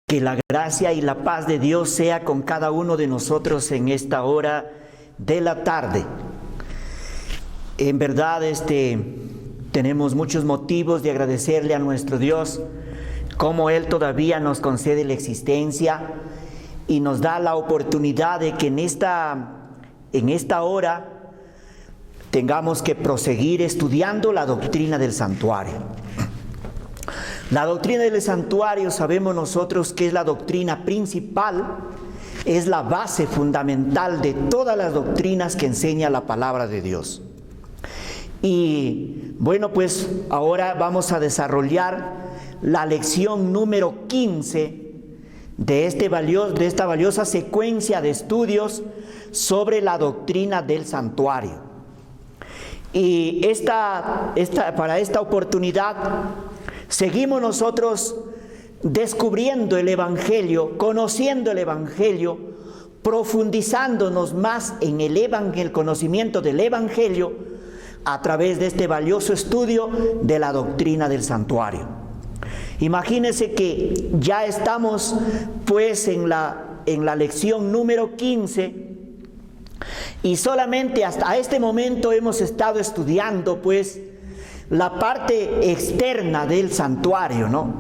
Que la gracia y la paz de Dios sea con cada uno de nosotros en esta hora de la tarde. En verdad, tenemos muchos motivos de agradecerle a nuestro Dios, como Él todavía nos concede la existencia y nos da la oportunidad de que en esta hora tengamos que proseguir estudiando la doctrina del santuario. La doctrina del santuario sabemos nosotros que es la doctrina principal, es la base fundamental de todas las doctrinas que enseña la palabra de Dios. Y bueno, pues ahora vamos a desarrollar la lección número 15 de esta valiosa secuencia de estudios sobre la doctrina del santuario. Y para esta oportunidad seguimos nosotros descubriendo el Evangelio, conociendo el Evangelio, profundizándonos más en el conocimiento del Evangelio a través de este valioso estudio de la doctrina del santuario. Imagínense que ya estamos pues en la lección número 15 y solamente hasta este momento hemos estado estudiando pues la parte externa del santuario, ¿no?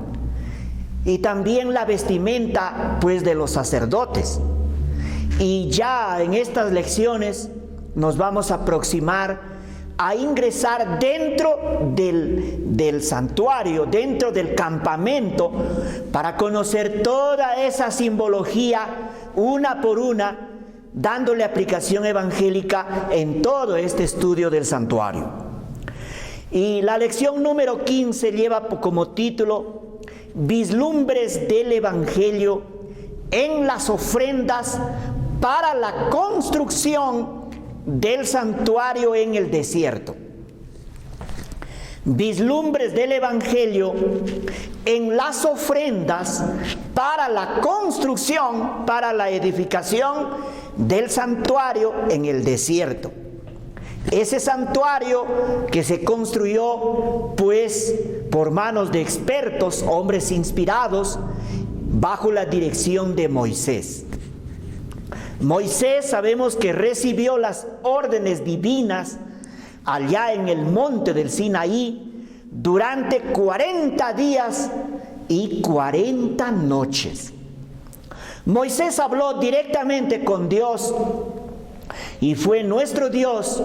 Y también la vestimenta, pues, de los sacerdotes. Y ya en estas lecciones nos vamos a aproximar a ingresar dentro del santuario, dentro del campamento, para conocer toda esa simbología, una por una, dándole aplicación evangélica en todo este estudio del santuario. Y la lección número 15 lleva como título Vislumbres del Evangelio en las ofrendas para la construcción del santuario en el desierto. Vislumbres del Evangelio en las ofrendas para la construcción, para la edificación del santuario en el desierto. Ese santuario que se construyó pues por manos de expertos, hombres inspirados, bajo la dirección de Moisés. Moisés sabemos que recibió las órdenes divinas allá en el monte del Sinaí durante 40 días y 40 noches. Moisés habló directamente con Dios y fue nuestro Dios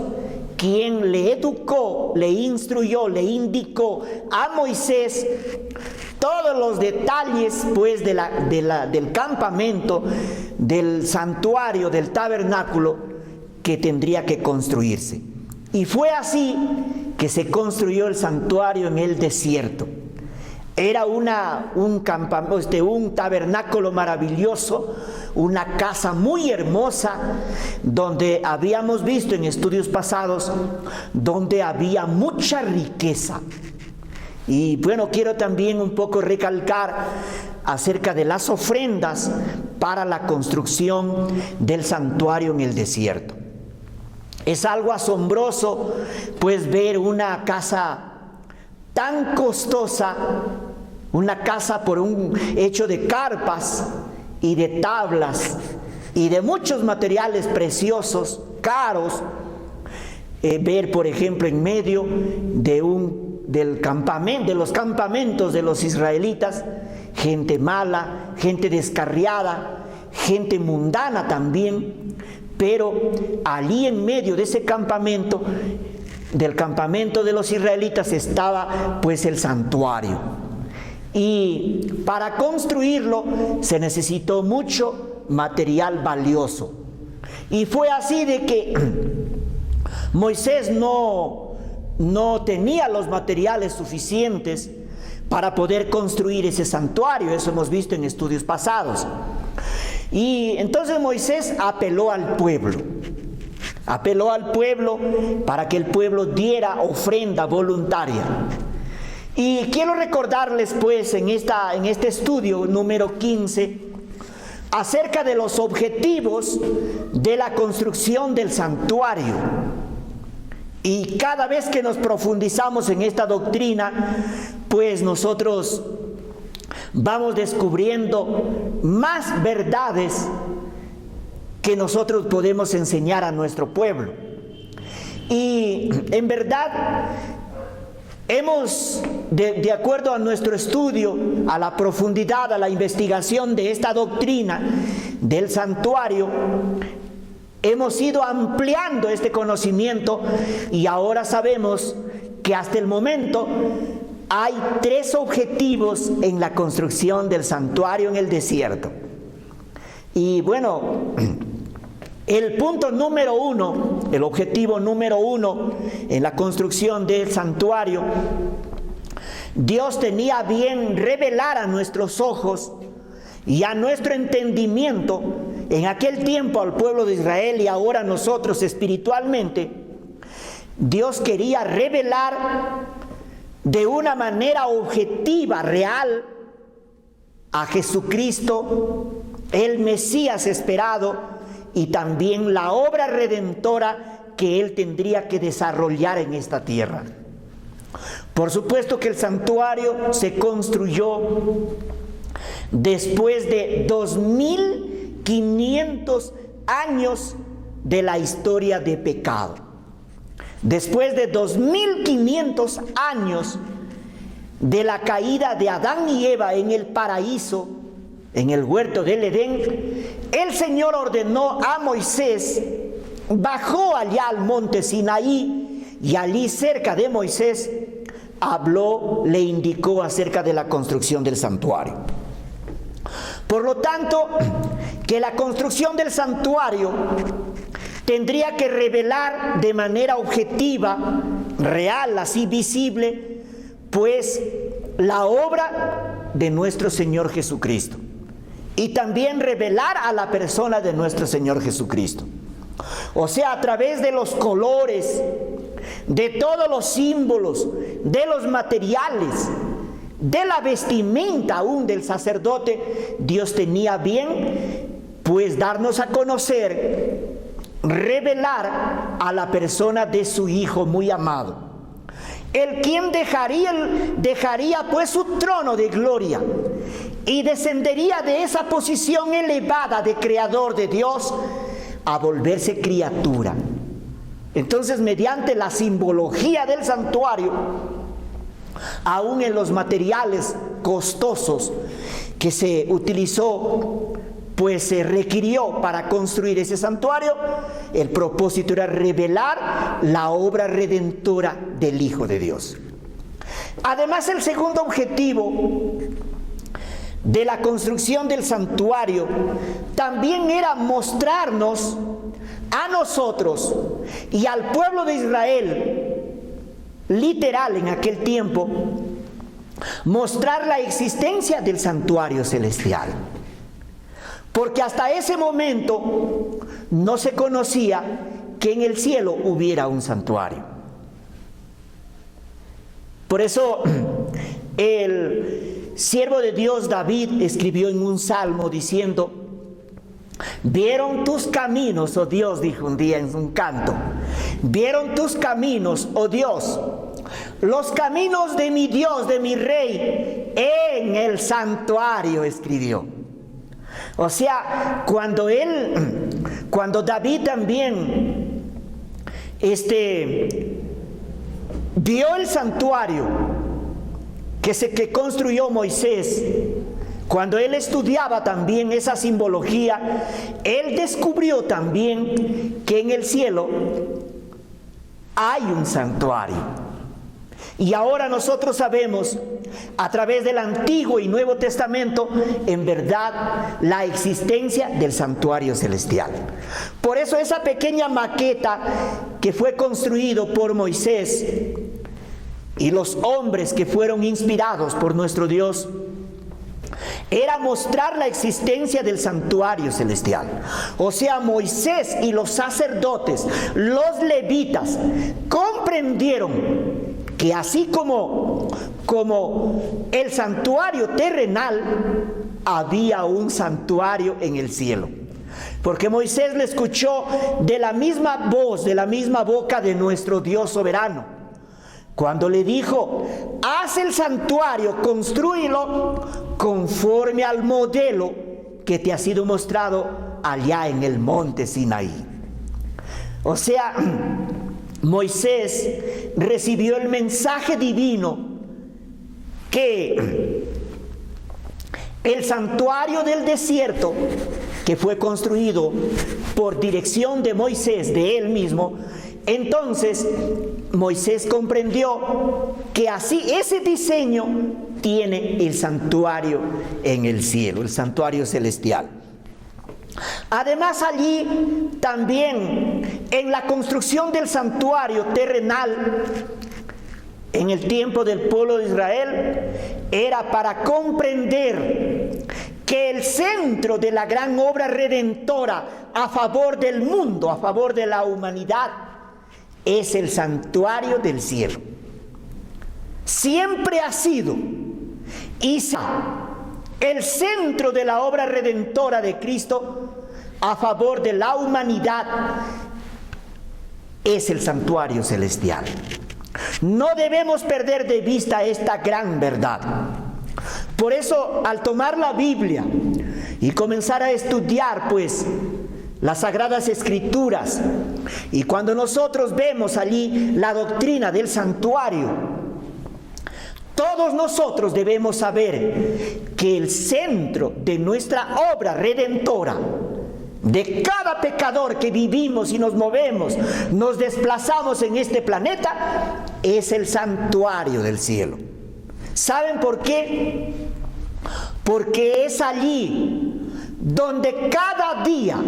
quien le educó, le instruyó, le indicó a Moisés todos los detalles pues del campamento, del santuario, del tabernáculo que tendría que construirse. Y fue así que se construyó el santuario en el desierto. Era un tabernáculo maravilloso, una casa muy hermosa, donde habíamos visto en estudios pasados, donde había mucha riqueza. Y bueno, quiero también un poco recalcar acerca de las ofrendas para la construcción del santuario en el desierto. Es algo asombroso, pues, ver una casa tan costosa, una casa hecho de carpas y de tablas y de muchos materiales preciosos, caros, ver por ejemplo en medio de los campamentos de los israelitas, gente mala, gente descarriada, gente mundana también, pero allí en medio de ese campamento, del campamento de los israelitas, estaba pues el santuario. Y para construirlo se necesitó mucho material valioso. Y fue así de que Moisés no tenía los materiales suficientes para poder construir ese santuario. Eso hemos visto en estudios pasados. Y entonces Moisés apeló al pueblo para que el pueblo diera ofrenda voluntaria. Y quiero recordarles pues en este estudio número 15 acerca de los objetivos de la construcción del santuario. Y cada vez que nos profundizamos en esta doctrina, pues nosotros vamos descubriendo más verdades que nosotros podemos enseñar a nuestro pueblo. Y en verdad, hemos, de acuerdo a nuestro estudio, a la profundidad, a la investigación de esta doctrina del santuario, hemos ido ampliando este conocimiento y ahora sabemos que hasta el momento hay 3 objetivos en la construcción del santuario en el desierto. Y bueno, el punto número 1, el objetivo número 1 en la construcción del santuario, Dios tenía bien revelar a nuestros ojos y a nuestro entendimiento, en aquel tiempo al pueblo de Israel y ahora nosotros espiritualmente, Dios quería revelar de una manera objetiva, real, a Jesucristo, el Mesías esperado, y también la obra redentora que Él tendría que desarrollar en esta tierra. Por supuesto que el santuario se construyó después de 2500 años de la historia de pecado. Después de 2500 años de la caída de Adán y Eva en el paraíso, en el huerto del Edén, el Señor ordenó a Moisés, bajó allá al monte Sinaí, y allí cerca de Moisés habló, le indicó acerca de la construcción del santuario. Por lo tanto, que la construcción del santuario tendría que revelar de manera objetiva, real, así visible, pues la obra de nuestro Señor Jesucristo. Y también revelar a la persona de nuestro Señor Jesucristo. O sea, a través de los colores, de todos los símbolos, de los materiales, de la vestimenta aún del sacerdote, Dios tenía bien, pues, darnos a conocer, revelar a la persona de su Hijo muy amado, el quien dejaría pues su trono de gloria y descendería de esa posición elevada de creador de Dios a volverse criatura. Entonces, mediante la simbología del santuario, aún en los materiales costosos que se utilizó, pues se requirió para construir ese santuario, el propósito era revelar la obra redentora del Hijo de Dios. Además, el segundo objetivo de la construcción del santuario también era mostrarnos a nosotros y al pueblo de Israel, literal en aquel tiempo, mostrar la existencia del santuario celestial. Porque hasta ese momento no se conocía que en el cielo hubiera un santuario. Por eso el siervo de Dios David escribió en un salmo diciendo: vieron tus caminos, oh Dios, dijo un día en un canto, vieron tus caminos, oh Dios, los caminos de mi Dios, de mi Rey, en el santuario, escribió. O sea, cuando David también vio el santuario que construyó Moisés, cuando él estudiaba también esa simbología, él descubrió también que en el cielo hay un santuario. Y ahora nosotros sabemos, a través del Antiguo y Nuevo Testamento, en verdad, la existencia del santuario celestial. Por eso esa pequeña maqueta que fue construido por Moisés y los hombres que fueron inspirados por nuestro Dios, era mostrar la existencia del santuario celestial. O sea, Moisés y los sacerdotes, los levitas, comprendieron que así como el santuario terrenal, había un santuario en el cielo. Porque Moisés le escuchó de la misma voz, de la misma boca de nuestro Dios soberano, cuando le dijo: haz el santuario, constrúyelo conforme al modelo que te ha sido mostrado allá en el monte Sinaí. O sea, Moisés recibió el mensaje divino que el santuario del desierto, que fue construido por dirección de Moisés, de él mismo, entonces Moisés comprendió que así ese diseño tiene el santuario en el cielo, el santuario celestial. Además, allí también en la construcción del santuario terrenal, en el tiempo del pueblo de Israel, era para comprender que el centro de la gran obra redentora a favor del mundo, a favor de la humanidad, es el santuario del cielo. Siempre ha sido y será el centro de la obra redentora de Cristo a favor de la humanidad, es el santuario celestial. No debemos perder de vista esta gran verdad. Por eso, al tomar la Biblia y comenzar a estudiar, pues, las Sagradas Escrituras, y cuando nosotros vemos allí la doctrina del santuario, todos nosotros debemos saber que el centro de nuestra obra redentora, de cada pecador que vivimos y nos movemos, nos desplazamos en este planeta, es el santuario del cielo. ¿Saben por qué? Porque es allí donde cada día,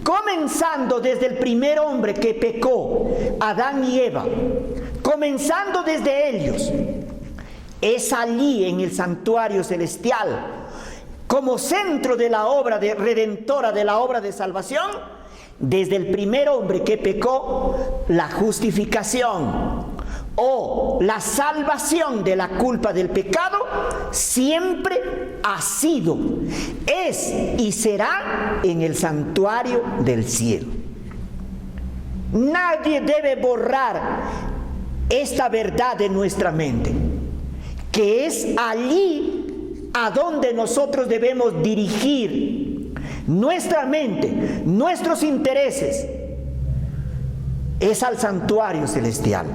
comenzando desde el primer hombre que pecó, Adán y Eva, comenzando desde ellos, es allí en el santuario celestial, como centro de la obra redentora, de la obra de salvación, desde el primer hombre que pecó, la justificación o la salvación de la culpa del pecado siempre ha sido, es y será en el santuario del cielo. Nadie debe borrar esta verdad de nuestra mente, que es allí a donde nosotros debemos dirigir nuestra mente, nuestros intereses, es al santuario celestial,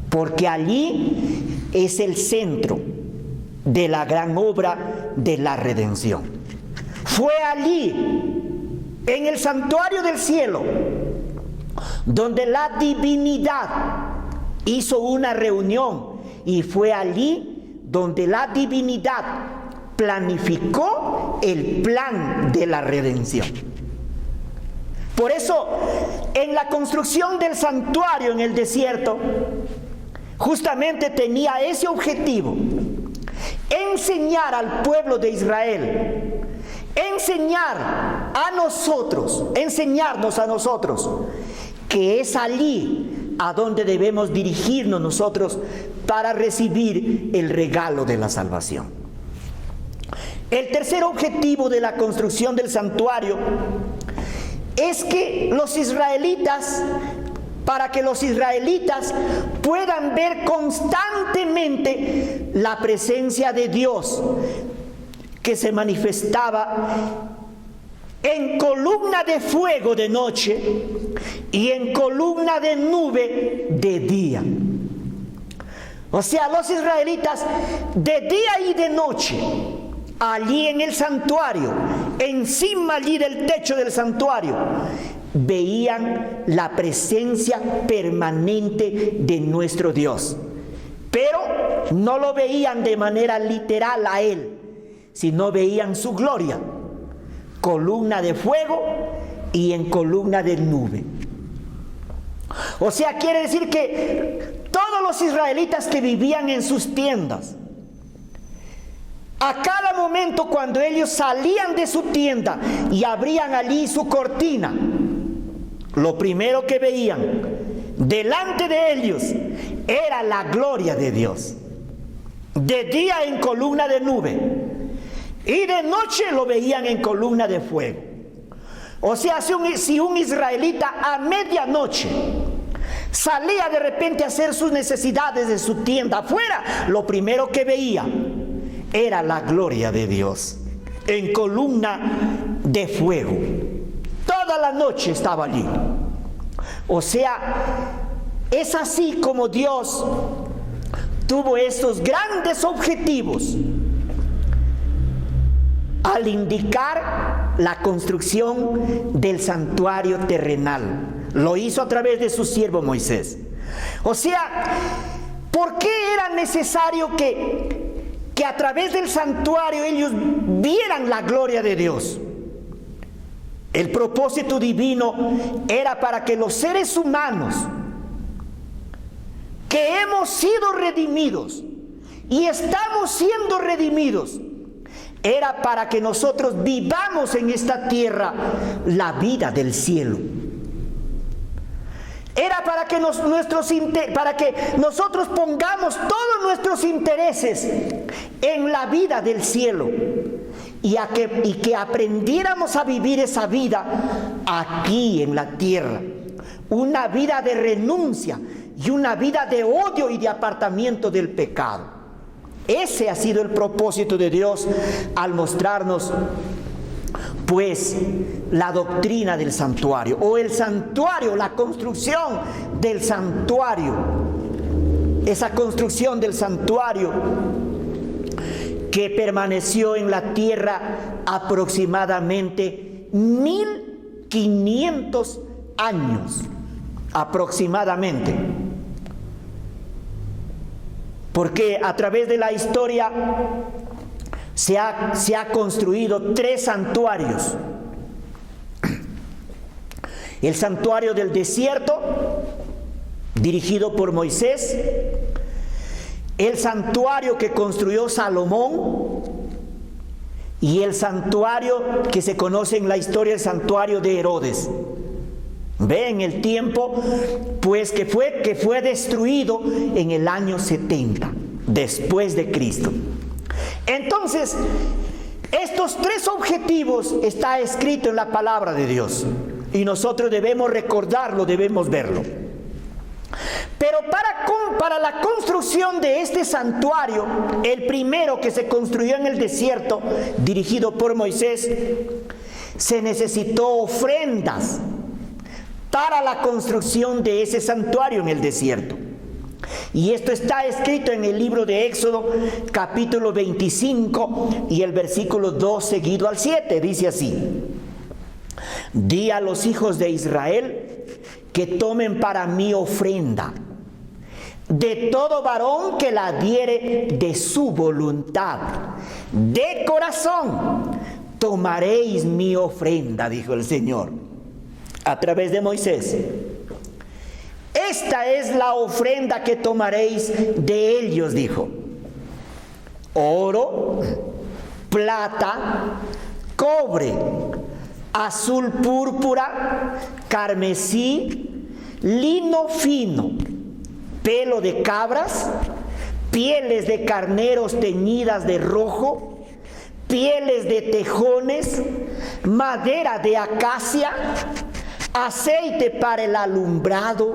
porque allí es el centro de la gran obra de la redención. Fue allí, en el santuario del cielo, donde la divinidad hizo una reunión, y fue allí donde la divinidad planificó el plan de la redención. Por eso, en la construcción del santuario en el desierto, justamente tenía ese objetivo: enseñar al pueblo de Israel, enseñar a nosotros, enseñarnos a nosotros, que es allí a donde debemos dirigirnos nosotros para recibir el regalo de la salvación. El tercer objetivo de la construcción del santuario es que los israelitas, para que los israelitas puedan ver constantemente la presencia de Dios, que se manifestaba en columna de fuego de noche y en columna de nube de día. O sea, los israelitas de día y de noche, allí en el santuario, encima allí del techo del santuario, veían la presencia permanente de nuestro Dios. Pero no lo veían de manera literal a Él, sino veían su gloria, columna de fuego y en columna de nube. O sea, quiere decir que todos los israelitas que vivían en sus tiendas, a cada momento cuando ellos salían de su tienda y abrían allí su cortina, lo primero que veían delante de ellos era la gloria de Dios. De día en columna de nube y de noche lo veían en columna de fuego. O sea, si un israelita a medianoche salía de repente a hacer sus necesidades de su tienda afuera, lo primero que veía era la gloria de Dios. en columna de fuego. Toda la noche estaba allí. O sea, es así como Dios tuvo estos grandes objetivos al indicar la construcción del santuario terrenal. Lo hizo a través de su siervo Moisés. O sea, ¿por qué era necesario que a través del santuario ellos vieran la gloria de Dios? El propósito divino era para que los seres humanos que hemos sido redimidos y estamos siendo redimidos, era para que nosotros vivamos en esta tierra la vida del cielo. Era para que nosotros pongamos todos nuestros intereses en la vida del cielo y que aprendiéramos a vivir esa vida aquí en la tierra. Una vida de renuncia y una vida de odio y de apartamiento del pecado. Ese ha sido el propósito de Dios al mostrarnos, pues, la doctrina del santuario, o el santuario, la construcción del santuario. Esa construcción del santuario que permaneció en la tierra aproximadamente 1500 años, aproximadamente. Porque a través de la historia se ha construido 3 santuarios. El santuario del desierto, dirigido por Moisés. El santuario que construyó Salomón. Y el santuario que se conoce en la historia, el santuario de Herodes. Ven el tiempo, pues, que fue destruido en el año 70 después de Cristo. Entonces, estos 3 objetivos está escrito en la palabra de Dios y nosotros debemos recordarlo, debemos verlo. Pero para la construcción de este santuario, el primero que se construyó en el desierto, dirigido por Moisés, se necesitó ofrendas para la construcción de ese santuario en el desierto. Y esto está escrito en el libro de Éxodo, capítulo 25, y el versículo 2 seguido al 7, dice así: Di a los hijos de Israel que tomen para mí ofrenda, de todo varón que la diere de su voluntad, de corazón tomaréis mi ofrenda, dijo el Señor a través de Moisés. Esta es la ofrenda que tomaréis de ellos, dijo: oro, plata, cobre, azul púrpura, carmesí, lino fino, pelo de cabras, pieles de carneros teñidas de rojo, pieles de tejones, madera de acacia, aceite para el alumbrado,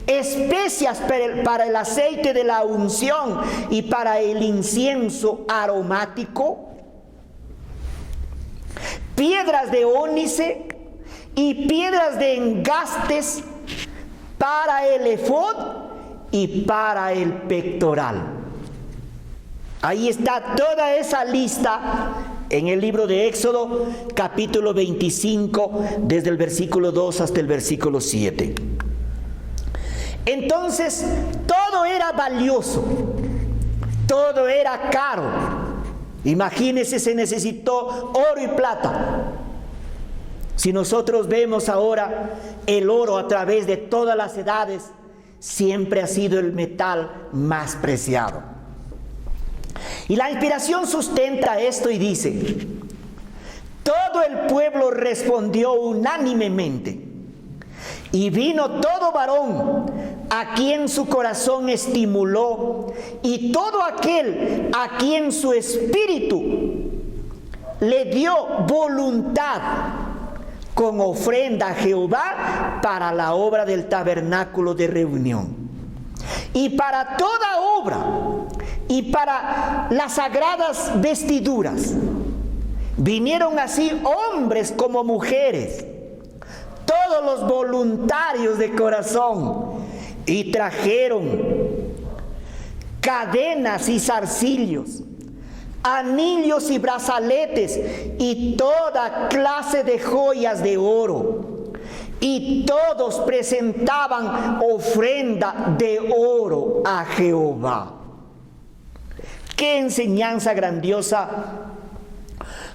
especias para el aceite de la unción y para el incienso aromático, piedras de ónice y piedras de engastes para el efod y para el pectoral. Ahí está toda esa lista en el libro de Éxodo, capítulo 25, desde el versículo 2 hasta el versículo 7. Entonces, todo era valioso, todo era caro. Imagínense, se necesitó oro y plata. Si nosotros vemos ahora el oro a través de todas las edades, siempre ha sido el metal más preciado. Y la inspiración sustenta esto y dice: todo el pueblo respondió unánimemente, y vino todo varón a quien su corazón estimuló, y todo aquel a quien su espíritu le dio voluntad, con ofrenda a Jehová para la obra del tabernáculo de reunión, y para toda obra, y para las sagradas vestiduras, Vinieron así hombres como mujeres, todos los voluntarios de corazón, y trajeron cadenas y zarcillos, anillos y brazaletes y toda clase de joyas de oro. Y todos presentaban ofrenda de oro a Jehová. Qué enseñanza grandiosa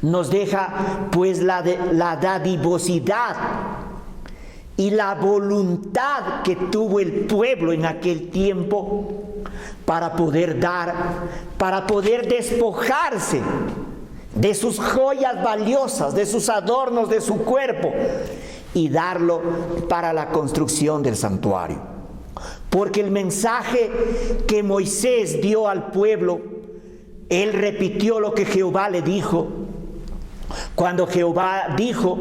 nos deja pues la dadivosidad y la voluntad que tuvo el pueblo en aquel tiempo para poder dar, para poder despojarse de sus joyas valiosas, de sus adornos, de su cuerpo, y darlo para la construcción del santuario. Porque el mensaje que Moisés dio al pueblo, él repitió lo que Jehová le dijo. Cuando Jehová dijo: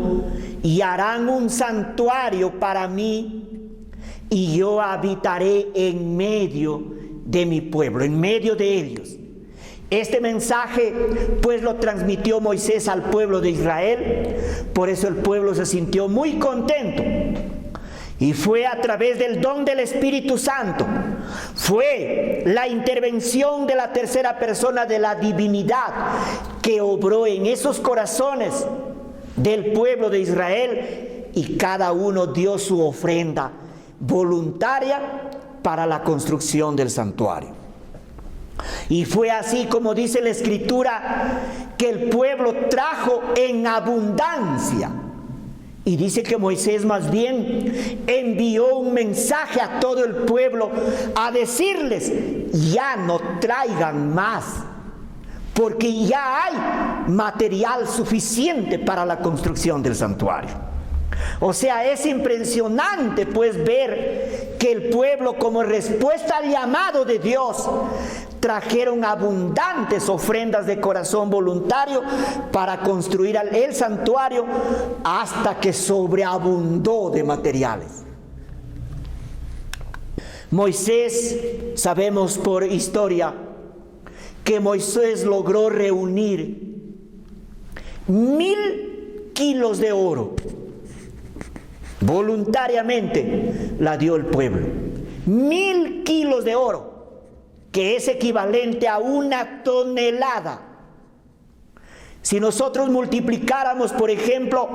y harán un santuario para mí, y yo habitaré en medio de mi pueblo, en medio de ellos. Este mensaje pues lo transmitió Moisés al pueblo de Israel. Por eso el pueblo se sintió muy contento. Y fue a través del don del Espíritu Santo, fue la intervención de la tercera persona de la divinidad que obró en esos corazones del pueblo de Israel, y cada uno dio su ofrenda voluntaria para la construcción del santuario. Y fue así como dice la Escritura, que el pueblo trajo en abundancia. Y dice que Moisés más bien envió un mensaje a todo el pueblo a decirles: ya no traigan más, porque ya hay material suficiente para la construcción del santuario. O sea, es impresionante pues ver que el pueblo, como respuesta al llamado de Dios, trajeron abundantes ofrendas de corazón voluntario para construir el santuario, hasta que sobreabundó de materiales. Moisés, sabemos por historia que Moisés logró reunir 1000 kilos de oro. Voluntariamente la dio el pueblo. 1000 kilos de oro, que es equivalente a 1 tonelada. Si nosotros multiplicáramos, por ejemplo,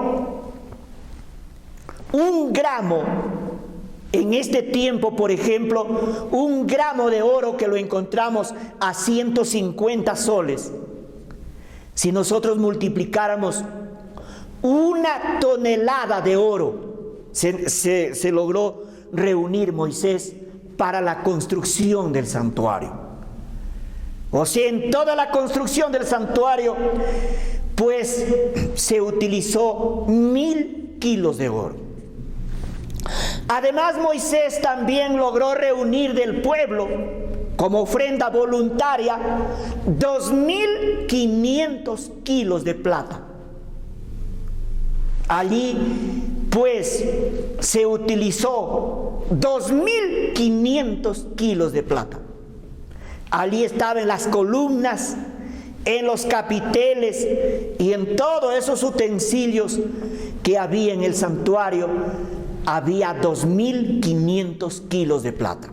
1 gramo, en este tiempo, por ejemplo, 1 gramo de oro que lo encontramos a 150 soles. Si nosotros multiplicáramos 1 tonelada de oro, se logró reunir Moisés para la construcción del santuario. O sea, en toda la construcción del santuario, pues se utilizó 1000 kilos de oro. Además, Moisés también logró reunir del pueblo, como ofrenda voluntaria, 2500 kilos de plata. Allí pues se utilizó 2500 kilos de plata. Allí estaban las columnas, en los capiteles y en todos esos utensilios que había en el santuario. Había 2500 kilos de plata.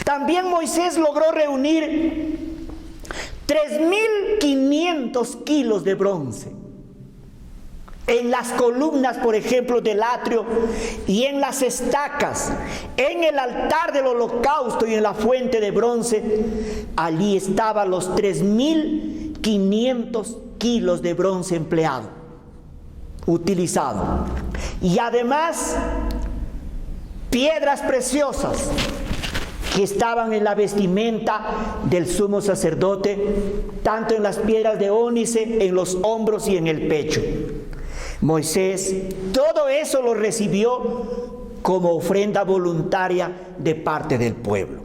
También Moisés logró reunir 3500 kilos de bronce. En las columnas, por ejemplo, del atrio, y en las estacas, en el altar del holocausto y en la fuente de bronce, allí estaban los 3500 kilos de bronce empleado, utilizado. Y además, piedras preciosas que estaban en la vestimenta del sumo sacerdote, tanto en las piedras de ónice, en los hombros y en el pecho. Moisés todo eso lo recibió como ofrenda voluntaria de parte del pueblo.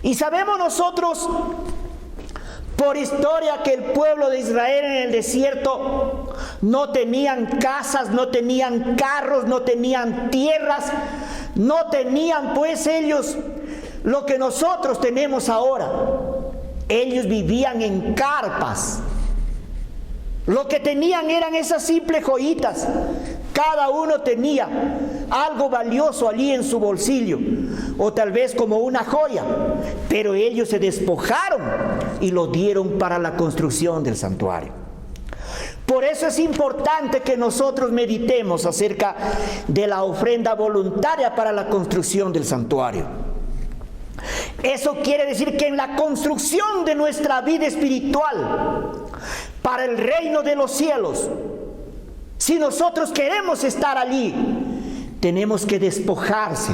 Y sabemos nosotros por historia que el pueblo de Israel en el desierto no tenían casas, no tenían carros, no tenían tierras, no tenían pues ellos lo que nosotros tenemos ahora. Ellos vivían en carpas. Lo que tenían eran esas simples joyitas. Cada uno tenía algo valioso allí en su bolsillo, o tal vez como una joya, pero ellos se despojaron y lo dieron para la construcción del santuario. Por eso es importante que nosotros meditemos acerca de la ofrenda voluntaria para la construcción del santuario. Eso quiere decir que en la construcción de nuestra vida espiritual para el reino de los cielos, si nosotros queremos estar allí, tenemos que despojarse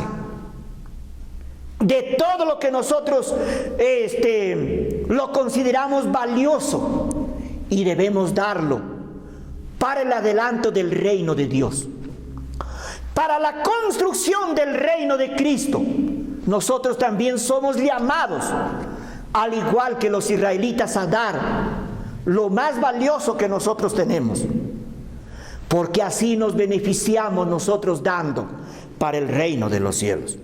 de todo lo que nosotros lo consideramos valioso, y debemos darlo para el adelanto del reino de Dios, para la construcción del reino de Cristo. Nosotros también somos llamados, al igual que los israelitas, a dar lo más valioso que nosotros tenemos, porque así nos beneficiamos nosotros dando para el reino de los cielos.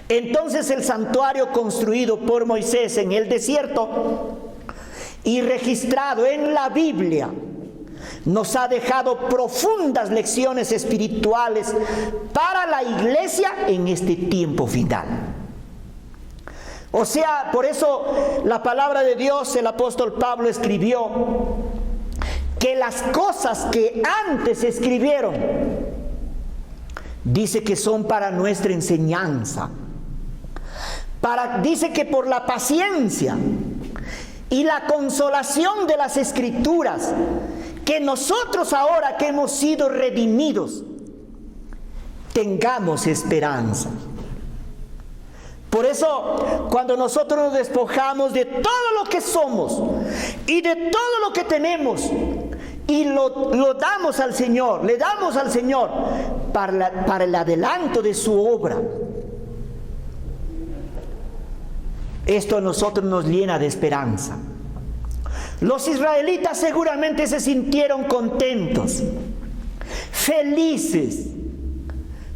Entonces el santuario construido por Moisés en el desierto y registrado en la Biblia nos ha dejado profundas lecciones espirituales para la iglesia en este tiempo final. O sea, por eso la palabra de Dios, el apóstol Pablo escribió que las cosas que antes se escribieron, dice que son para nuestra enseñanza. Dice que por la paciencia y la consolación de las Escrituras, que nosotros ahora que hemos sido redimidos, tengamos esperanza. Por eso, cuando nosotros nos despojamos de todo lo que somos y de todo lo que tenemos y lo damos al Señor, le damos al Señor para el adelanto de su obra, esto a nosotros nos llena de esperanza. Los israelitas seguramente se sintieron contentos, felices,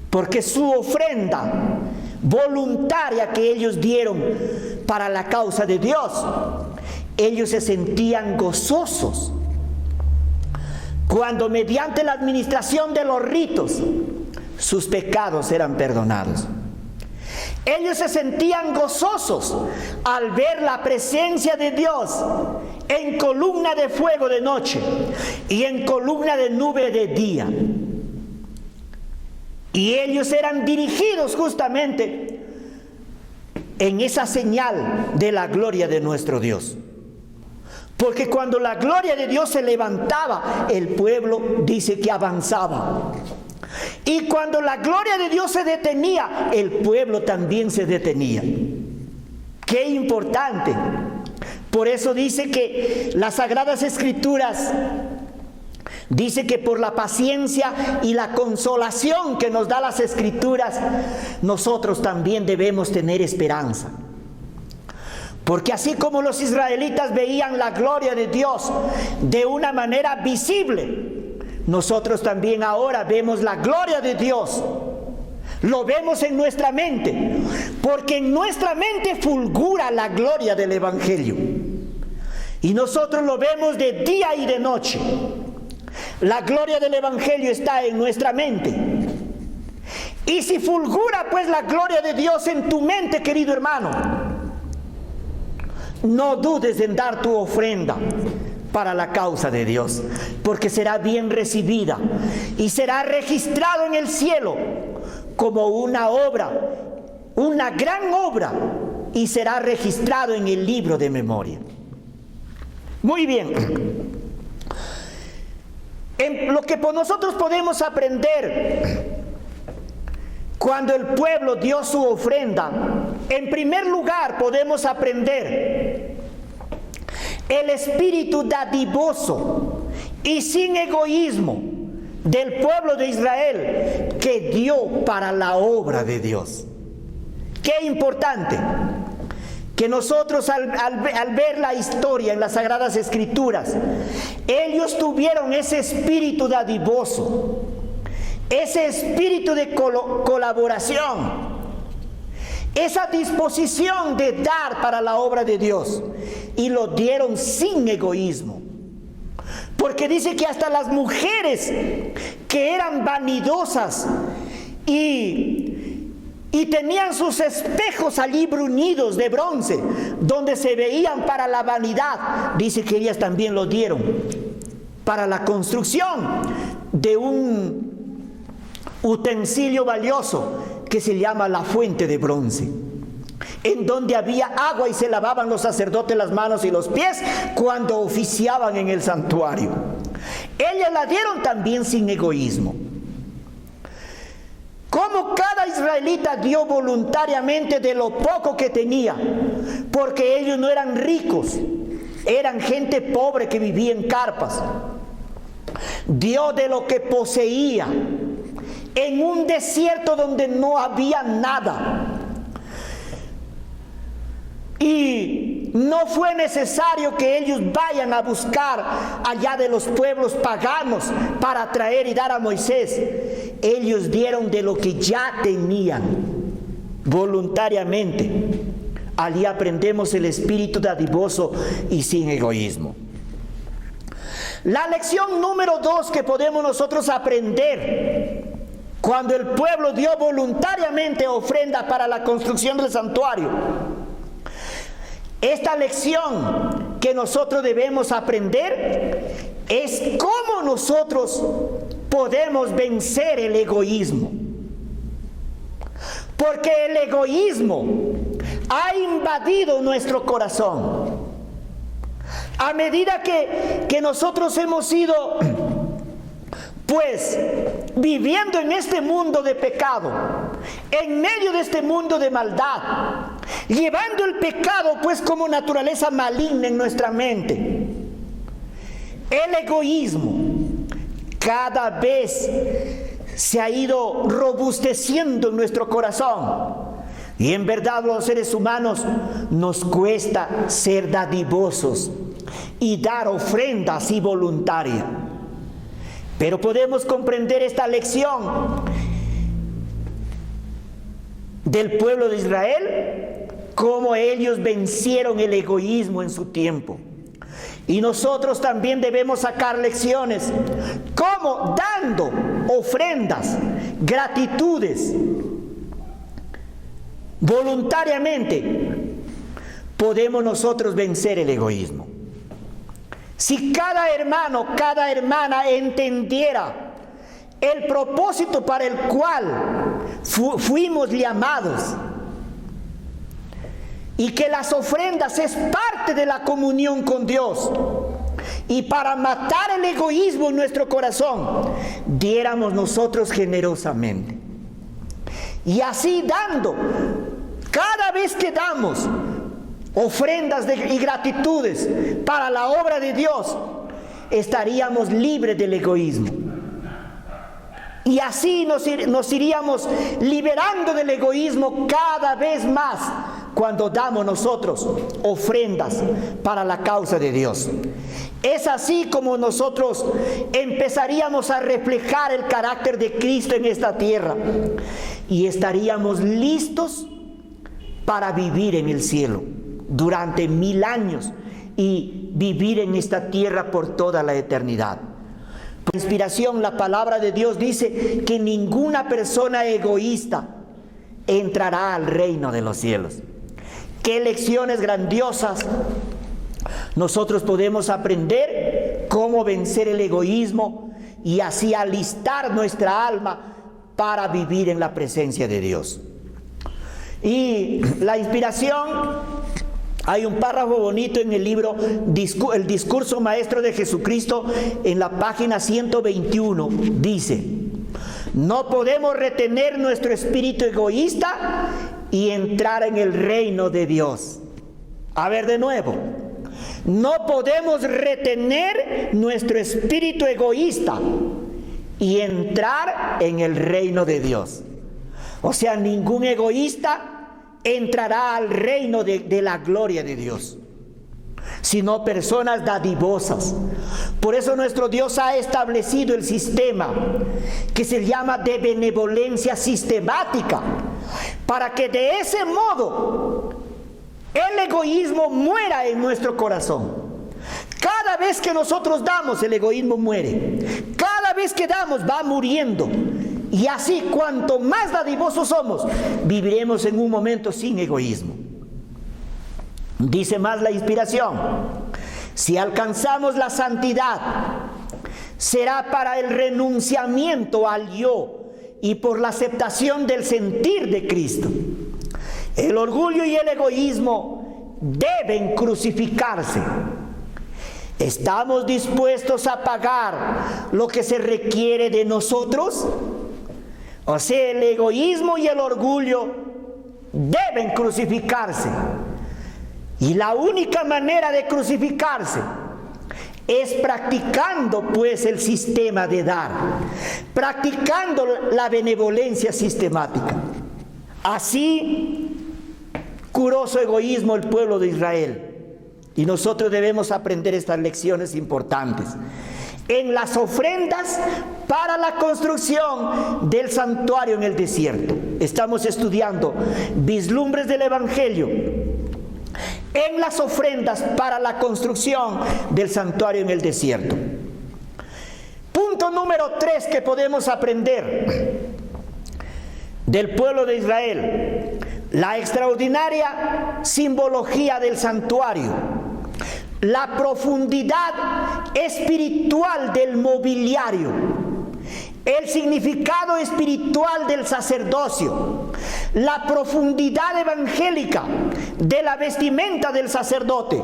porque su ofrenda voluntaria que ellos dieron para la causa de Dios, ellos se sentían gozosos cuando mediante la administración de los ritos sus pecados eran perdonados. Ellos se sentían gozosos al ver la presencia de Dios en columna de fuego de noche y en columna de nube de día. Y ellos eran dirigidos justamente en esa señal de la gloria de nuestro Dios. Porque cuando la gloria de Dios se levantaba, el pueblo dice que avanzaba. Y cuando la gloria de Dios se detenía, el pueblo también se detenía. ¡Qué importante! Por eso dice que las Sagradas Escrituras dice que por la paciencia y la consolación que nos da las Escrituras, nosotros también debemos tener esperanza. Porque así como los israelitas veían la gloria de Dios de una manera visible, nosotros también ahora vemos la gloria de Dios. Lo vemos en nuestra mente, porque en nuestra mente fulgura la gloria del Evangelio. Y nosotros lo vemos de día y de noche. La gloria del Evangelio está en nuestra mente. Y si fulgura pues la gloria de Dios en tu mente, querido hermano, no dudes en dar tu ofrenda para la causa de Dios, porque será bien recibida y será registrado en el cielo como una obra, una gran obra, y será registrado en el libro de memoria. Muy bien. Lo que nosotros podemos aprender cuando el pueblo dio su ofrenda, en primer lugar podemos aprender el espíritu dadivoso y sin egoísmo del pueblo de Israel que dio para la obra de Dios. Qué importante que nosotros al ver la historia en las Sagradas Escrituras, ellos tuvieron ese espíritu dadivoso, ese espíritu de colaboración, esa disposición de dar para la obra de Dios, y lo dieron sin egoísmo. Porque dice que hasta las mujeres que eran vanidosas y tenían sus espejos allí bruñidos de bronce, donde se veían para la vanidad, dice que ellas también lo dieron para la construcción de un utensilio valioso que se llama la fuente de bronce, en donde había agua y se lavaban los sacerdotes las manos y los pies cuando oficiaban en el santuario. Ellas la dieron también sin egoísmo. Como cada israelita dio voluntariamente de lo poco que tenía, porque ellos no eran ricos, eran gente pobre que vivía en carpas. Dio de lo que poseía en un desierto donde no había nada. Y no fue necesario que ellos vayan a buscar allá de los pueblos paganos para traer y dar a Moisés. Ellos dieron de lo que ya tenían voluntariamente. Allí aprendemos el espíritu dadivoso y sin egoísmo. La lección número 2 que podemos nosotros aprender cuando el pueblo dio voluntariamente ofrenda para la construcción del santuario. Esta lección que nosotros debemos aprender es cómo nosotros podemos vencer el egoísmo. Porque el egoísmo ha invadido nuestro corazón. A medida que nosotros hemos ido, pues, viviendo en este mundo de pecado, en medio de este mundo de maldad, llevando el pecado, pues, como naturaleza maligna en nuestra mente, el egoísmo cada vez se ha ido robusteciendo en nuestro corazón. Y en verdad los seres humanos nos cuesta ser dadivosos y dar ofrendas y voluntarias. Pero podemos comprender esta lección del pueblo de Israel, cómo ellos vencieron el egoísmo en su tiempo. Y nosotros también debemos sacar lecciones, cómo dando ofrendas, gratitudes, voluntariamente, podemos nosotros vencer el egoísmo. Si cada hermano, cada hermana entendiera el propósito para el cual fuimos llamados, y que las ofrendas es parte de la comunión con Dios, y para matar el egoísmo en nuestro corazón, diéramos nosotros generosamente. Y así dando, cada vez que damos ofrendas y gratitudes para la obra de Dios, estaríamos libres del egoísmo. Y así nos iríamos liberando del egoísmo cada vez más cuando damos nosotros ofrendas para la causa de Dios. Es así como nosotros empezaríamos a reflejar el carácter de Cristo en esta tierra y estaríamos listos para vivir en el cielo durante 1000 años y vivir en esta tierra por toda la eternidad. Por inspiración, la palabra de Dios dice que ninguna persona egoísta entrará al reino de los cielos. Qué lecciones grandiosas nosotros podemos aprender cómo vencer el egoísmo y así alistar nuestra alma para vivir en la presencia de Dios. Y la inspiración, hay un párrafo bonito en el libro El Discurso Maestro de Jesucristo, en la página 121, dice: no podemos retener nuestro espíritu egoísta y entrar en el reino de Dios. A ver de nuevo. No podemos retener nuestro espíritu egoísta y entrar en el reino de Dios. O sea, ningún egoísta entrará al reino de la gloria de Dios, sino personas dadivosas. Por eso nuestro Dios ha establecido el sistema que se llama de benevolencia sistemática, para que de ese modo el egoísmo muera en nuestro corazón. Cada cada vez que nosotros damos, el egoísmo muere. Cada vez que damos, va muriendo. Y así, cuanto más dadivosos somos, viviremos en un momento sin egoísmo. Dice más la inspiración: si alcanzamos la santidad, será para el renunciamiento al yo y por la aceptación del sentir de Cristo. El orgullo y el egoísmo deben crucificarse. ¿Estamos dispuestos a pagar lo que se requiere de nosotros? O sea, el egoísmo y el orgullo deben crucificarse. Y la única manera de crucificarse es practicando pues el sistema de dar, practicando la benevolencia sistemática. Así curó su egoísmo el pueblo de Israel. Y nosotros debemos aprender estas lecciones importantes. En las ofrendas para la construcción del santuario en el desierto. Estamos estudiando vislumbres del Evangelio en las ofrendas para la construcción del santuario en el desierto. Punto número 3 que podemos aprender del pueblo de Israel: la extraordinaria simbología del santuario, la profundidad espiritual del mobiliario, el significado espiritual del sacerdocio, la profundidad evangélica de la vestimenta del sacerdote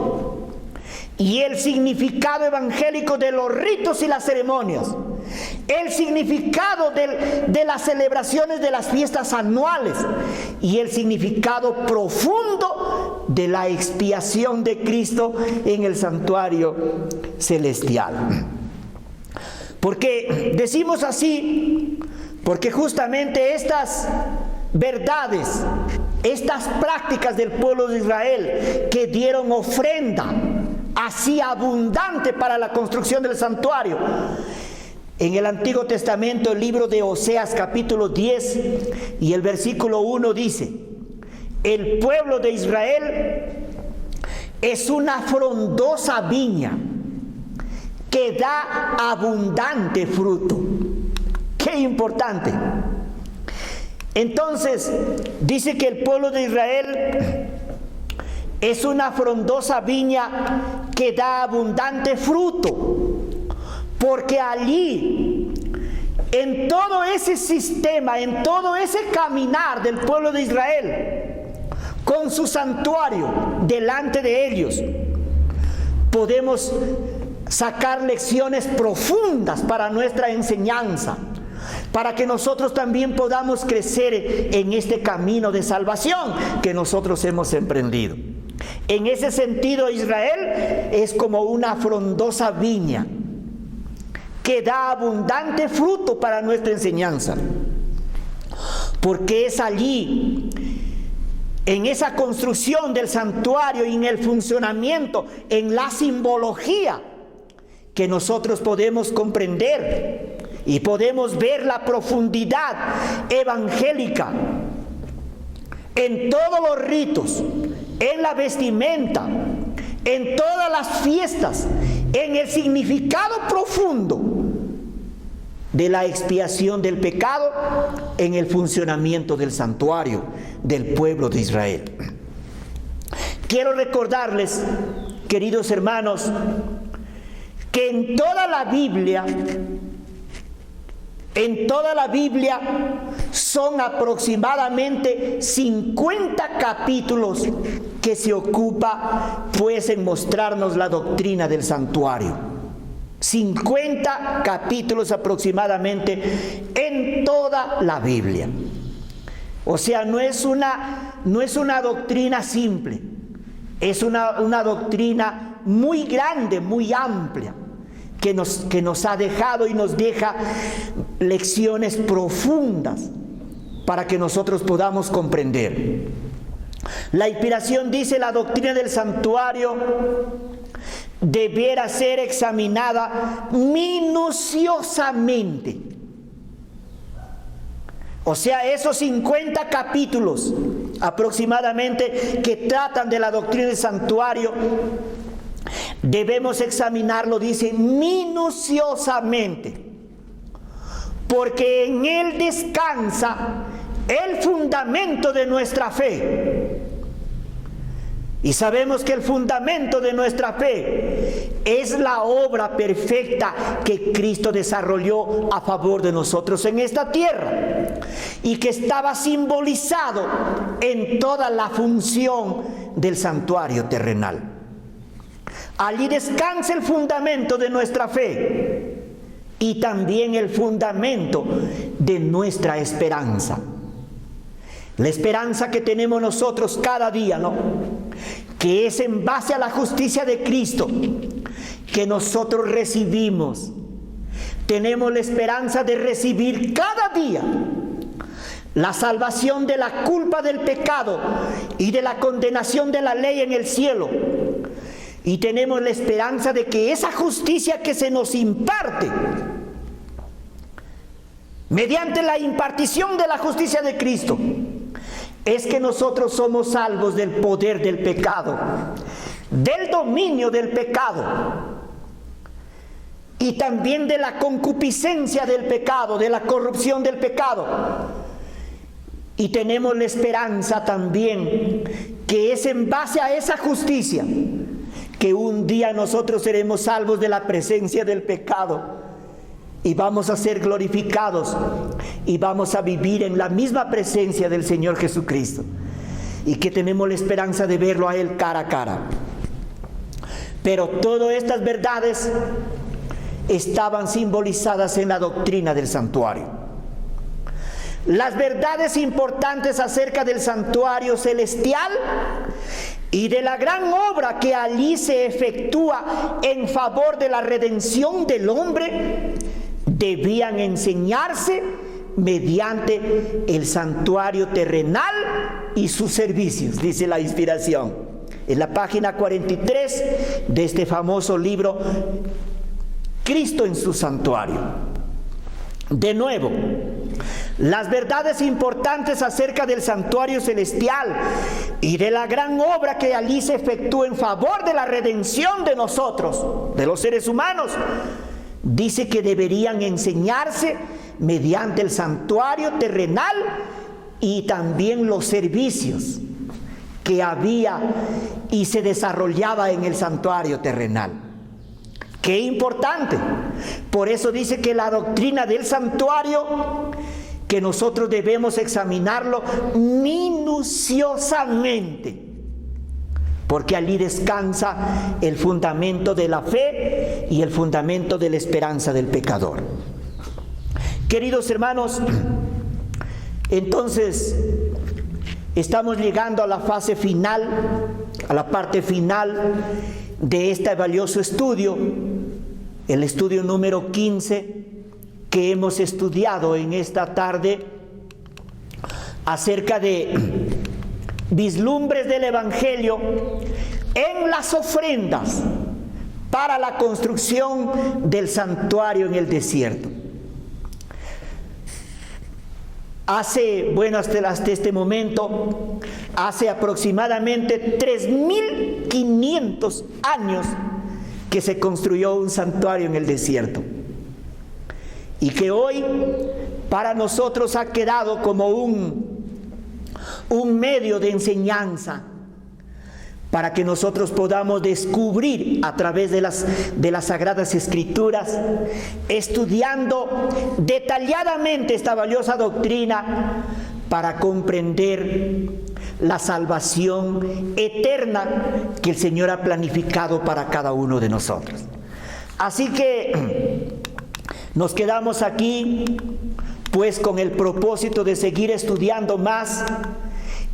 y el significado evangélico de los ritos y las ceremonias, el significado de las celebraciones de las fiestas anuales y el significado profundo de la expiación de Cristo en el santuario celestial. Porque decimos así, porque justamente estas verdades, estas prácticas del pueblo de Israel que dieron ofrenda así abundante para la construcción del santuario. En el Antiguo Testamento, el libro de Oseas capítulo 10 y el versículo 1 dice: el pueblo de Israel es una frondosa viña que da abundante fruto. ¡Qué importante! Entonces, dice que el pueblo de Israel es una frondosa viña que da abundante fruto, porque allí, en todo ese sistema, en todo ese caminar del pueblo de Israel, con su santuario delante de ellos, podemos sacar lecciones profundas para nuestra enseñanza, para que nosotros también podamos crecer en este camino de salvación que nosotros hemos emprendido. En ese sentido, Israel es como una frondosa viña que da abundante fruto para nuestra enseñanza, porque es allí, en esa construcción del santuario y en el funcionamiento, en la simbología, que nosotros podemos comprender y podemos ver la profundidad evangélica en todos los ritos, en la vestimenta, en todas las fiestas, en el significado profundo de la expiación del pecado, en el funcionamiento del santuario del pueblo de Israel. Quiero recordarles, queridos hermanos, que en toda la Biblia son aproximadamente 50 capítulos que se ocupa pues en mostrarnos la doctrina del santuario. 50 capítulos aproximadamente en toda la Biblia. O sea, no es una doctrina simple, es una doctrina muy grande, muy amplia, que nos ha dejado y nos deja lecciones profundas para que nosotros podamos comprender. La inspiración dice: la doctrina del santuario debiera ser examinada minuciosamente. O sea, esos 50 capítulos aproximadamente que tratan de la doctrina del santuario debemos examinarlo, dice, minuciosamente, porque en él descansa el fundamento de nuestra fe. Y sabemos que el fundamento de nuestra fe es la obra perfecta que Cristo desarrolló a favor de nosotros en esta tierra, y que estaba simbolizado en toda la función del santuario terrenal. Allí descansa el fundamento de nuestra fe y también el fundamento de nuestra esperanza. La esperanza que tenemos nosotros cada día, ¿no? Que es en base a la justicia de Cristo que nosotros recibimos. Tenemos la esperanza de recibir cada día la salvación de la culpa del pecado y de la condenación de la ley en el cielo. Y tenemos la esperanza de que esa justicia que se nos imparte, mediante la impartición de la justicia de Cristo, es que nosotros somos salvos del poder del pecado, del dominio del pecado y también de la concupiscencia del pecado, de la corrupción del pecado. Y tenemos la esperanza también que es en base a esa justicia que un día nosotros seremos salvos de la presencia del pecado y vamos a ser glorificados y vamos a vivir en la misma presencia del Señor Jesucristo, y que tenemos la esperanza de verlo a Él cara a cara. Pero todas estas verdades estaban simbolizadas en la doctrina del santuario. Las verdades importantes acerca del santuario celestial y de la gran obra que allí se efectúa en favor de la redención del hombre debían enseñarse mediante el santuario terrenal y sus servicios, dice la inspiración. En la página 43 de este famoso libro, Cristo en su santuario. De nuevo, las verdades importantes acerca del santuario celestial y de la gran obra que allí se efectúa en favor de la redención de nosotros, de los seres humanos, dice que deberían enseñarse mediante el santuario terrenal y también los servicios que había y se desarrollaba en el santuario terrenal. ¡Qué importante! Por eso dice que la doctrina del santuario, que nosotros debemos examinarlo minuciosamente, porque allí descansa el fundamento de la fe y el fundamento de la esperanza del pecador. Queridos hermanos, entonces estamos llegando a la fase final, a la parte final de este valioso estudio, el estudio número 15 que hemos estudiado en esta tarde acerca de vislumbres del Evangelio en las ofrendas para la construcción del santuario en el desierto. Hasta este momento, hace aproximadamente 3.500 años que se construyó un santuario en el desierto, y que hoy para nosotros ha quedado como un medio de enseñanza para que nosotros podamos descubrir a través de las Sagradas Escrituras, estudiando detalladamente esta valiosa doctrina para comprender la salvación eterna que el Señor ha planificado para cada uno de nosotros. Así que nos quedamos aquí pues con el propósito de seguir estudiando más,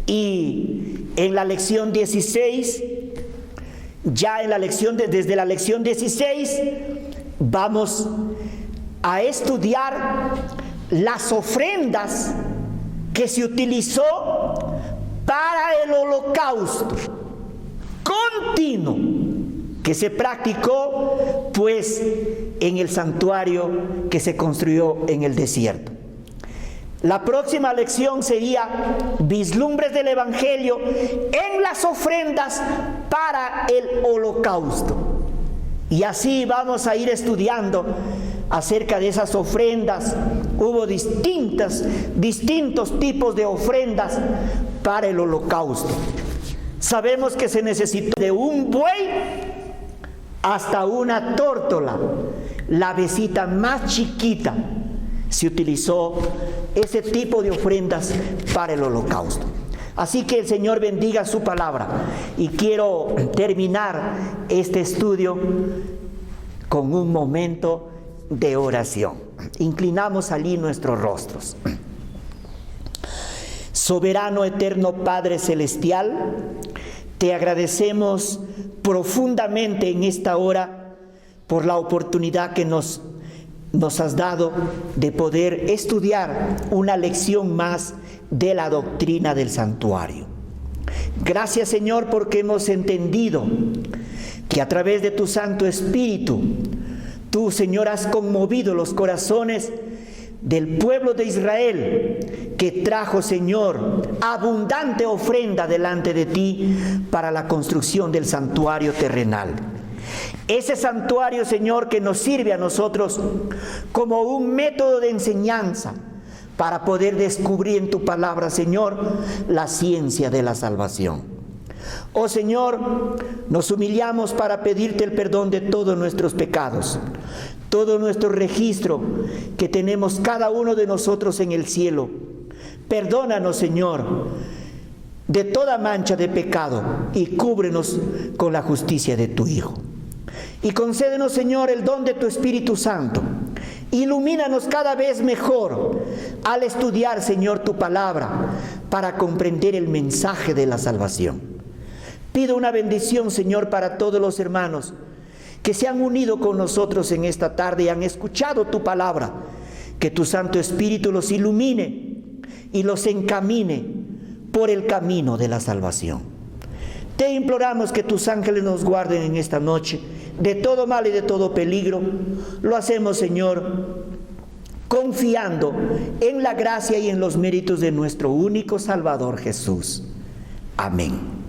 y en la lección 16, desde la lección 16 vamos a estudiar las ofrendas que se utilizó para el holocausto continuo que se practicó pues en el santuario que se construyó en el desierto. La próxima lección sería vislumbres del Evangelio en las ofrendas para el holocausto. Y así vamos a ir estudiando acerca de esas ofrendas. Hubo distintos tipos de ofrendas para el holocausto. Sabemos que se necesitó de un buey hasta una tórtola, la besita más chiquita. Se utilizó ese tipo de ofrendas para el holocausto. Así que el Señor bendiga su palabra. Y quiero terminar este estudio con un momento de oración. Inclinamos allí nuestros rostros. Soberano, eterno Padre Celestial, te agradecemos profundamente en esta hora por la oportunidad que nos has dado de poder estudiar una lección más de la doctrina del santuario. Gracias, Señor, porque hemos entendido que a través de tu Santo Espíritu, tú, Señor, has conmovido los corazones del pueblo de Israel, que trajo, Señor, abundante ofrenda delante de ti para la construcción del santuario terrenal. Ese santuario, Señor, que nos sirve a nosotros como un método de enseñanza para poder descubrir en tu palabra, Señor, la ciencia de la salvación. Oh Señor, nos humillamos para pedirte el perdón de todos nuestros pecados, todo nuestro registro que tenemos cada uno de nosotros en el cielo. Perdónanos, Señor, de toda mancha de pecado y cúbrenos con la justicia de tu Hijo. Y concédenos, Señor, el don de tu Espíritu Santo. Ilumínanos cada vez mejor al estudiar, Señor, tu palabra para comprender el mensaje de la salvación. Pido una bendición, Señor, para todos los hermanos que se han unido con nosotros en esta tarde y han escuchado tu palabra. Que tu Santo Espíritu los ilumine y los encamine por el camino de la salvación. Te imploramos que tus ángeles nos guarden en esta noche de todo mal y de todo peligro. Lo hacemos, Señor, confiando en la gracia y en los méritos de nuestro único Salvador Jesús. Amén.